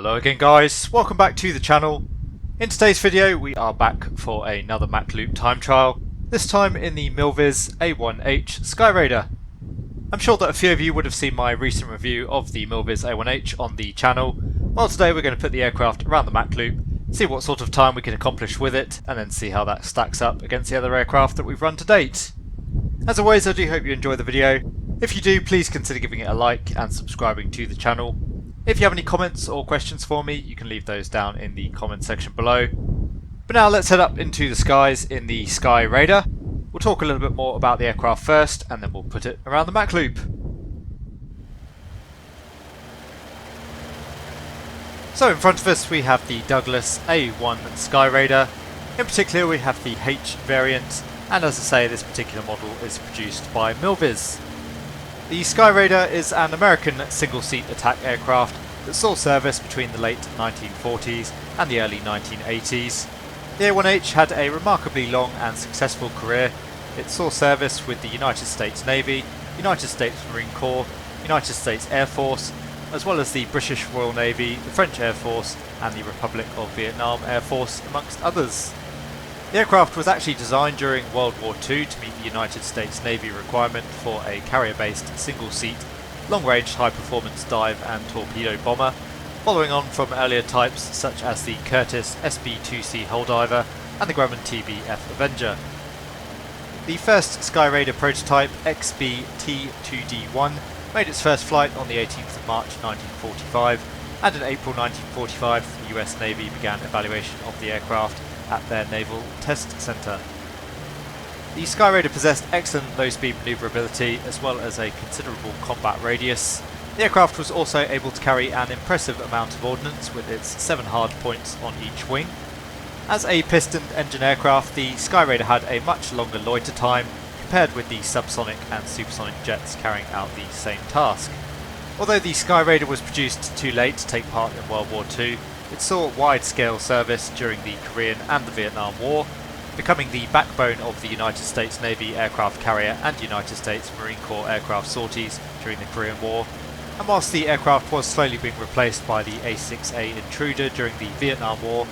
Hello again guys, welcome back to the channel. In today's video we are back for another Mach Loop Time Trial, this time in the MILVIZ A-1H Skyraider. I'm sure that a few of you would have seen my recent review of the MILVIZ A-1H on the channel. Well, today we're going to put the aircraft around the Mach Loop, see what sort of time we can accomplish with it, and then see how that stacks up against the other aircraft that we've run to date. As always, I do hope you enjoy the video. If you do, please consider giving it a like and subscribing to the channel. If you have any comments or questions for me, you can leave those down in the comment section below. But now let's head up into the skies in the Skyraider. We'll talk a little bit more about the aircraft first, and then we'll put it around the Mach Loop. So in front of us we have the Douglas A1 Skyraider. In particular we have the H variant, and as I say, this particular model is produced by MILVIZ. The Skyraider is an American single-seat attack aircraft that saw service between the late 1940s and the early 1980s. The A-1H had a remarkably long and successful career. It saw service with the United States Navy, United States Marine Corps, United States Air Force, as well as the British Royal Navy, the French Air Force and the Republic of Vietnam Air Force, amongst others. The aircraft was actually designed during World War II to meet the United States Navy requirement for a carrier-based single-seat, long-range high-performance dive and torpedo bomber, following on from earlier types such as the Curtiss SB-2C Hull Diver and the Grumman TB-F Avenger. The first Skyraider prototype, XB-T2D1, made its first flight on the 18th of March 1945, and in April 1945 the US Navy began evaluation of the aircraft at their Naval Test Centre. The Skyraider possessed excellent low-speed manoeuvrability as well as a considerable combat radius. The aircraft was also able to carry an impressive amount of ordnance with its 7 hard points on each wing. As a pistoned engine aircraft, the Skyraider had a much longer loiter time compared with the subsonic and supersonic jets carrying out the same task. Although the Skyraider was produced too late to take part in World War II, it saw wide-scale service during the Korean and the Vietnam War, becoming the backbone of the United States Navy aircraft carrier and United States Marine Corps aircraft sorties during the Korean War. And whilst the aircraft was slowly being replaced by the A-6A Intruder during the Vietnam War,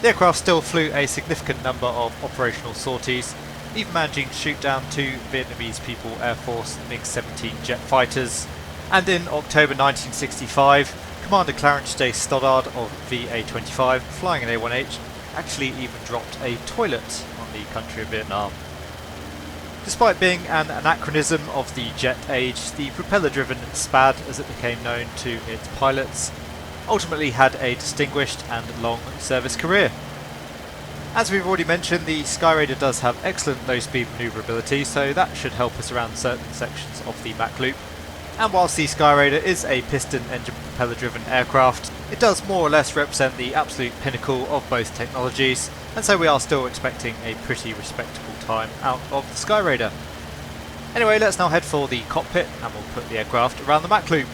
the aircraft still flew a significant number of operational sorties, even managing to shoot down 2 Vietnamese People Air Force MiG-17 jet fighters. And in October 1965, Commander Clarence J. Stoddard of VA-25, flying an A-1H, actually even dropped a toilet on the country of Vietnam. Despite being an anachronism of the jet age, the propeller-driven SPAD, as it became known to its pilots, ultimately had a distinguished and long service career. As we've already mentioned, the Skyraider does have excellent low-speed manoeuvrability, so that should help us around certain sections of the Mach Loop. And whilst the Skyraider is a piston engine propeller driven aircraft, it does more or less represent the absolute pinnacle of both technologies, and so we are still expecting a pretty respectable time out of the Skyraider. Anyway, let's now head for the cockpit and we'll put the aircraft around the Mach Loop.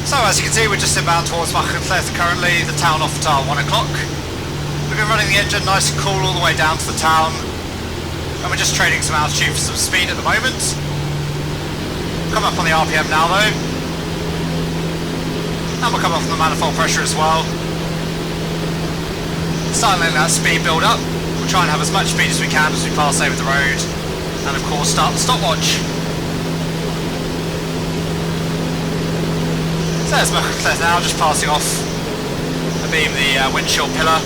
So as you can see, we're just inbound towards Mach Loop currently, the town off at 1 o'clock. We've been running the engine nice and cool all the way down to the town, and we're just trading some altitude for some speed at the moment. Come up on the RPM now though. And we'll come off the manifold pressure as well. Starting letting that speed build up. We'll try and have as much speed as we can as we pass over the road. And of course start the stopwatch. So there's Mach Loop now, just passing off abeam the windshield pillar.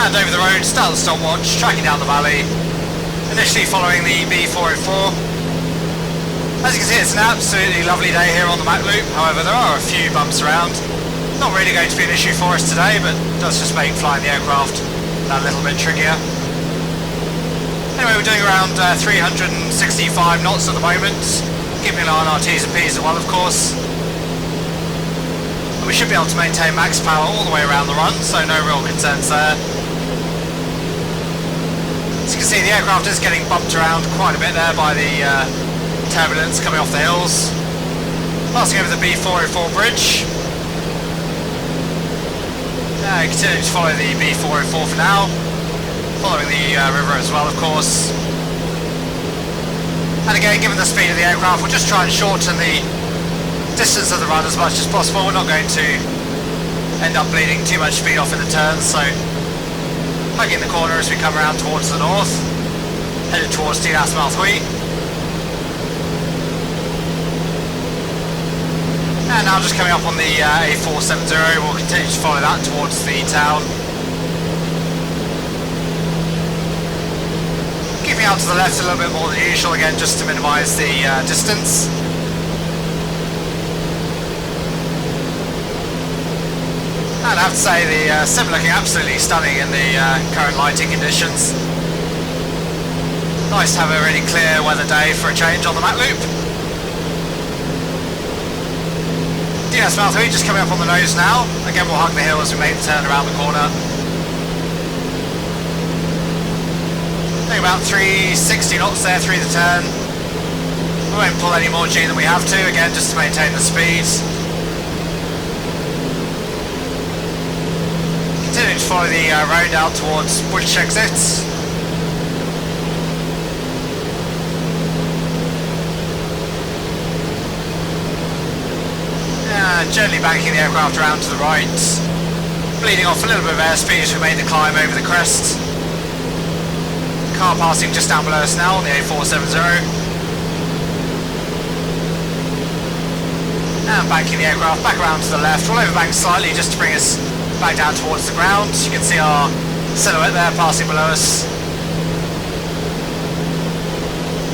And over the road, start the stopwatch, tracking down the valley, initially following the B404. As you can see, it's an absolutely lovely day here on the Mach Loop, however there are a few bumps around. Not really going to be an issue for us today, but it does just make flying the aircraft that little bit trickier. Anyway, we're doing around 365 knots at the moment, keeping an eye on our T's and P's as well, of course. And we should be able to maintain max power all the way around the run, so no real concerns there. As you can see, the aircraft is getting bumped around quite a bit there by the turbulence coming off the hills. Passing over the B404 bridge. Continuing to follow the B404 for now. following the river as well, of course. And again, given the speed of the aircraft, we'll just try and shorten the distance of the run as much as possible. We're not going to end up bleeding too much speed off in the turns, so hugging the corner as we come around towards the north, headed towards Thrustmaster. And now just coming up on the A470, we'll continue to follow that towards the town. Keeping out to the left a little bit more than usual, again just to minimise the distance. And I have to say the sim looking absolutely stunning in the current lighting conditions. Nice to have a really clear weather day for a change on the Mach Loop. Thrustmaster just coming up on the nose now. Again, we'll hug the hill as we make the turn around the corner. Doing about 360 knots there through the turn. We won't pull any more G than we have to, again just to maintain the speed. Continuing to follow the road out towards British exits. Gently banking the aircraft around to the right, bleeding off a little bit of airspeed as we made the climb over the crest. Car passing just down below us now on the A470. And banking the aircraft back around to the left. We'll overbank slightly just to bring us back down towards the ground. You can see our silhouette there passing below us.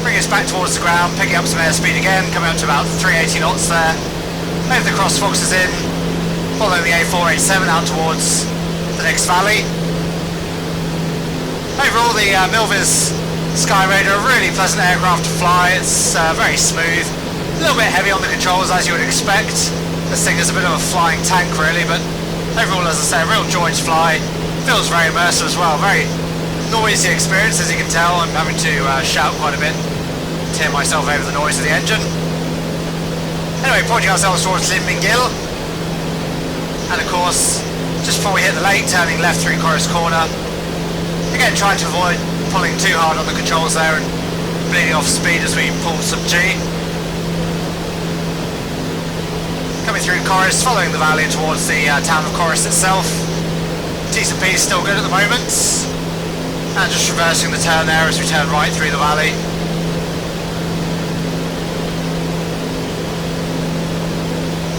Bring us back towards the ground, picking up some airspeed again, coming up to about 380 knots there. Over the cross foxes in, following the A487 out towards the next valley. Overall, the MILVIZ Skyraider, a really pleasant aircraft to fly. It's very smooth, a little bit heavy on the controls as you would expect. This thing is a bit of a flying tank really, but overall, as I say, a real joy to fly. Feels very immersive as well, very noisy experience as you can tell. I'm having to shout quite a bit to hear myself over the noise of the engine. Anyway, pointing ourselves towards Limmingill, and of course, just before we hit the lake, turning left through Corris Corner. Again, trying to avoid pulling too hard on the controls there and bleeding off speed as we pull some G. Coming through Corris, following the valley towards the town of Corris itself. T&P is still good at the moment, and just reversing the turn there as we turn right through the valley.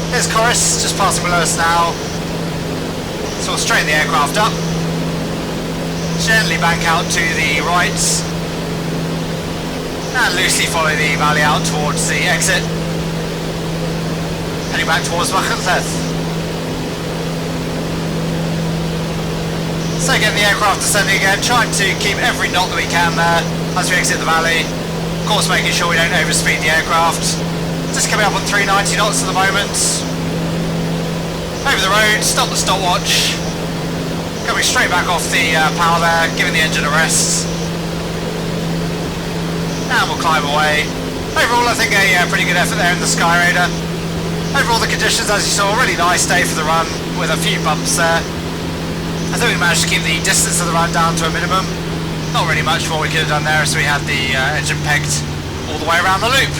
Here's Corris, just passing below us now. So we'll straighten the aircraft up. Gently bank out to the right. And loosely follow the valley out towards the exit. Heading back towards Mach Loop. So again, the aircraft descending again, trying to keep every knot that we can there as we exit the valley. Of course, making sure we don't overspeed the aircraft. Just coming up on 390 knots at the moment. Over the road, stop the stopwatch. Coming straight back off the power there, giving the engine a rest. And we'll climb away. Overall, I think a pretty good effort there in the Skyraider. Overall, the conditions, as you saw, a really nice day for the run with a few bumps there. I think we managed to keep the distance of the run down to a minimum. Not really much more we could have done there as we had the engine pegged all the way around the loop.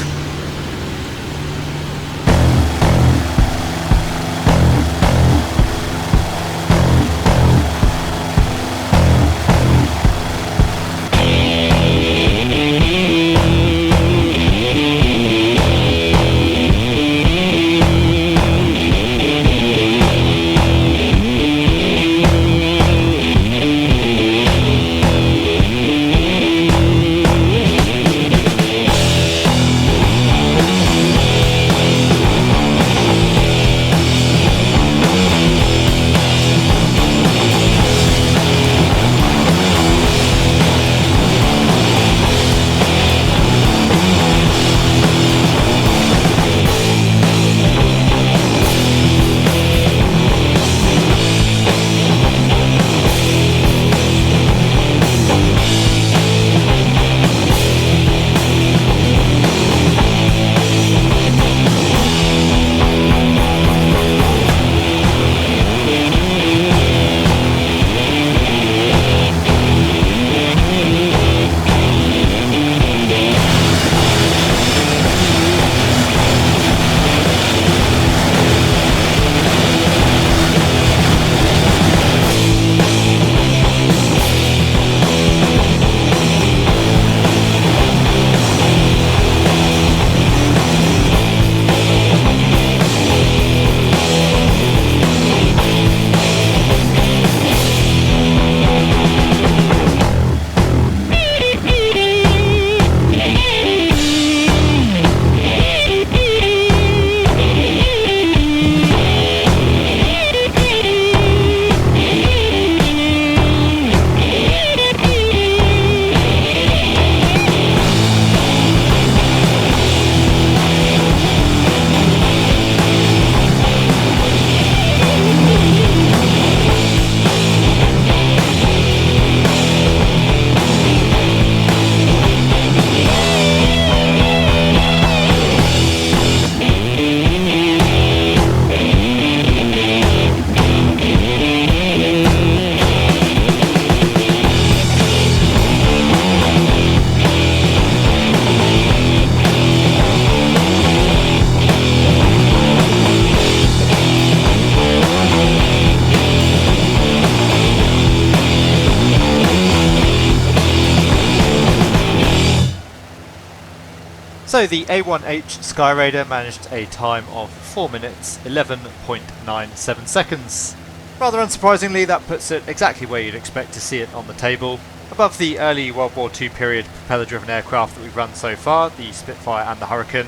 So the A-1H Skyraider managed a time of 4 minutes 11.97 seconds. Rather unsurprisingly, that puts it exactly where you'd expect to see it on the table, above the early World War II period propeller-driven aircraft that we've run so far, the Spitfire and the Hurricane,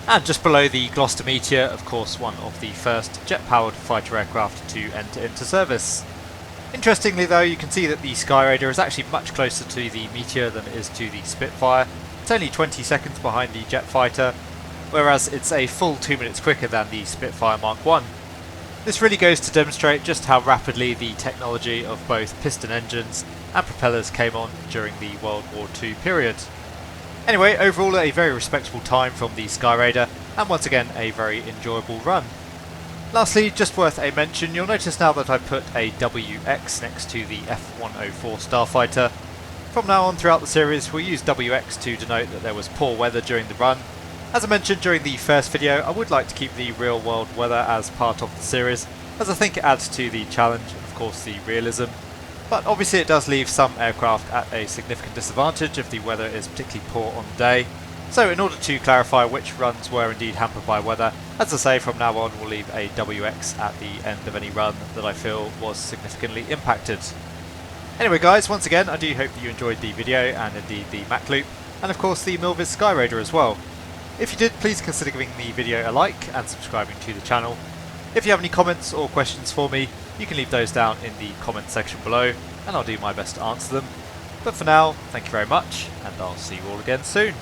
and just below the Gloucester Meteor, of course one of the first jet-powered fighter aircraft to enter into service. Interestingly though, you can see that the Skyraider is actually much closer to the Meteor than it is to the Spitfire. It's only 20 seconds behind the jet fighter, whereas it's a full 2 minutes quicker than the Spitfire Mark 1. This really goes to demonstrate just how rapidly the technology of both piston engines and propellers came on during the World War II period. Anyway, overall a very respectable time from the Skyraider, and once again a very enjoyable run. Lastly, just worth a mention, you'll notice now that I put a WX next to the F-104 Starfighter. From now on throughout the series we'll use WX to denote that there was poor weather during the run. As I mentioned during the first video, I would like to keep the real world weather as part of the series, as I think it adds to the challenge and of course the realism. But obviously it does leave some aircraft at a significant disadvantage if the weather is particularly poor on the day. So in order to clarify which runs were indeed hampered by weather, as I say, from now on we'll leave a WX at the end of any run that I feel was significantly impacted. Anyway guys, once again I do hope that you enjoyed the video and indeed the Mach Loop, and of course the MILVIZ Skyraider as well. If you did, please consider giving the video a like and subscribing to the channel. If you have any comments or questions for me, you can leave those down in the comment section below and I'll do my best to answer them. But for now, thank you very much and I'll see you all again soon.